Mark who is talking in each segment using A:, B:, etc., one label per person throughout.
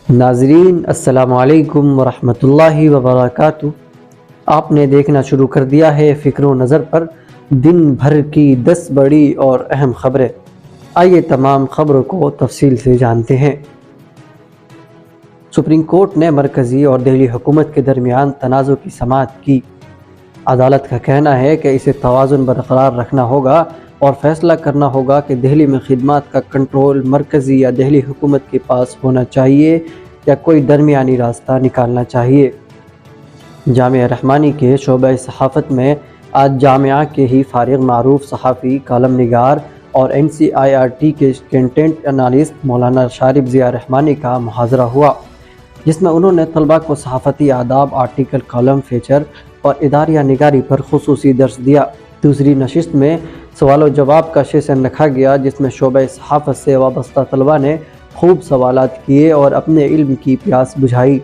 A: ناظرین السلام علیکم ورحمۃ اللہ وبرکاتہ۔ آپ نے دیکھنا شروع کر دیا ہے فکر و نظر پر دن بھر کی 10 بڑی اور اہم خبریں۔ آئیے تمام خبروں کو تفصیل سے جانتے ہیں۔ سپریم کورٹ نے مرکزی اور دہلی حکومت کے درمیان تنازع کی سماعت کی۔ عدالت کا کہنا ہے کہ اسے توازن برقرار رکھنا ہوگا اور فیصلہ کرنا ہوگا کہ دہلی میں خدمات کا کنٹرول مرکزی یا دہلی حکومت کے پاس ہونا چاہیے یا کوئی درمیانی راستہ نکالنا چاہیے۔ جامعہ رحمانی کے شعبہ صحافت میں آج جامعہ کے ہی فارغ معروف صحافی، کالم نگار اور NCERT کے کنٹینٹ انالسٹ مولانا شارب ضیاء رحمانی کا محاضرہ ہوا، جس میں انہوں نے طلباء کو صحافتی آداب، آرٹیکل، کالم، فیچر اور اداریہ نگاری پر خصوصی درس دیا۔ دوسری نشست میں سوال و جواب کا سیشن رکھا گیا، جس میں شعبہ صحافت سے وابستہ طلباء نے خوب سوالات کیے اور اپنے علم کی پیاس بجھائی۔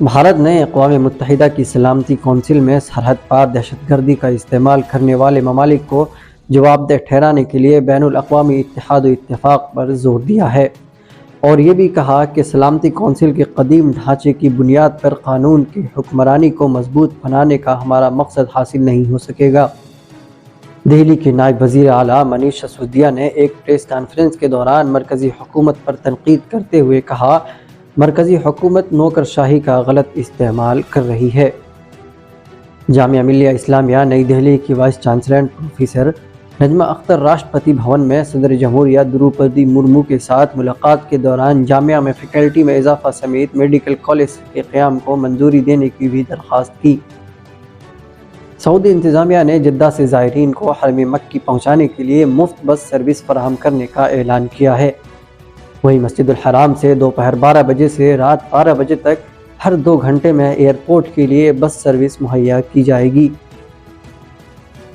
A: بھارت نے اقوام متحدہ کی سلامتی کونسل میں سرحد پار دہشت گردی کا استعمال کرنے والے ممالک کو جواب دہ ٹھہرانے کے لیے بین الاقوامی اتحاد و اتفاق پر زور دیا ہے، اور یہ بھی کہا کہ سلامتی کونسل کے قدیم ڈھانچے کی بنیاد پر قانون کی حکمرانی کو مضبوط بنانے کا ہمارا مقصد حاصل نہیں ہو سکے گا۔ دہلی کے نائب وزیر اعلیٰ منیش سسودیا نے ایک پریس کانفرنس کے دوران مرکزی حکومت پر تنقید کرتے ہوئے کہا، مرکزی حکومت نوکر شاہی کا غلط استعمال کر رہی ہے۔ جامعہ ملیہ اسلامیہ نئی دہلی کی vice chancellor professor Najma Akhtar Rashtrapati Bhavan میں صدر جمہوریہ دروپدی مرمو کے ساتھ ملاقات کے دوران جامعہ میں فیکلٹی میں اضافہ سمیت میڈیکل کالج کے قیام کو منظوری دینے کی بھی درخواست کی۔ سعودی انتظامیہ نے جدہ سے زائرین کو حرم مکی پہنچانے کے لیے مفت بس سروس فراہم کرنے کا اعلان کیا ہے۔ وہیں مسجد الحرام سے دوپہر 12 بجے سے رات 12 بجے تک ہر 2 گھنٹے میں ایئرپورٹ کے لیے بس سروس مہیا کی جائے گی۔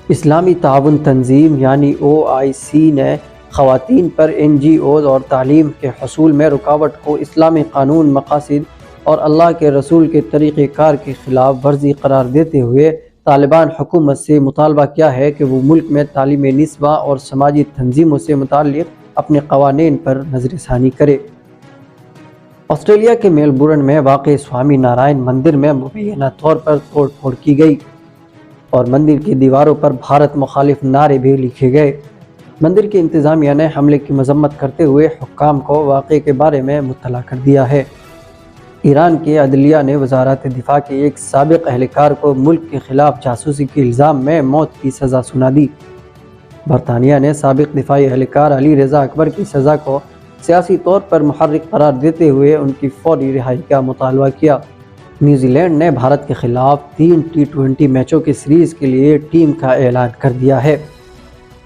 A: اسلامی تعاون تنظیم یعنی OIC نے خواتین پر NGOز اور تعلیم کے حصول میں رکاوٹ کو اسلامی قانون، مقاصد اور اللہ کے رسول کے طریقہ کار کی خلاف ورزی قرار دیتے ہوئے طالبان حکومت سے مطالبہ کیا ہے کہ وہ ملک میں تعلیم نسواں اور سماجی تنظیموں سے متعلق اپنے قوانین پر نظر ثانی کرے۔ آسٹریلیا کے میلبورن میں واقع سوامی نارائن مندر میں مبینہ طور پر توڑ پھوڑ کی گئی اور مندر کی دیواروں پر بھارت مخالف نعرے بھی لکھے گئے۔ مندر کی انتظامیہ نے حملے کی مذمت کرتے ہوئے حکام کو واقعے کے بارے میں مطلع کر دیا ہے۔ ایران کے عدلیہ نے وزارت دفاع کے ایک سابق اہلکار کو ملک کے خلاف جاسوسی کے الزام میں موت کی سزا سنا دی۔ برطانیہ نے سابق دفاعی اہلکار علی رضا اکبر کی سزا کو سیاسی طور پر محرک قرار دیتے ہوئے ان کی فوری رہائی کا مطالبہ کیا۔ نیوزی لینڈ نے بھارت کے خلاف 3 T20 میچوں کی سیریز کے لیے ٹیم کا اعلان کر دیا ہے۔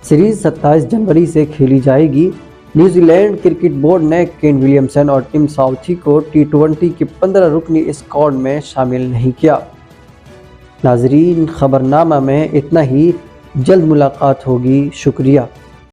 A: سیریز 27 جنوری سے کھیلی جائے گی۔ نیوزی لینڈ کرکٹ بورڈ نے کین ولیمسن اور ٹم ساؤتھی کو T20 کی 15 رکنی اسکواڈ میں شامل نہیں کیا۔ ناظرین، خبرنامہ میں اتنا ہی، جلد ملاقات ہوگی، شکریہ۔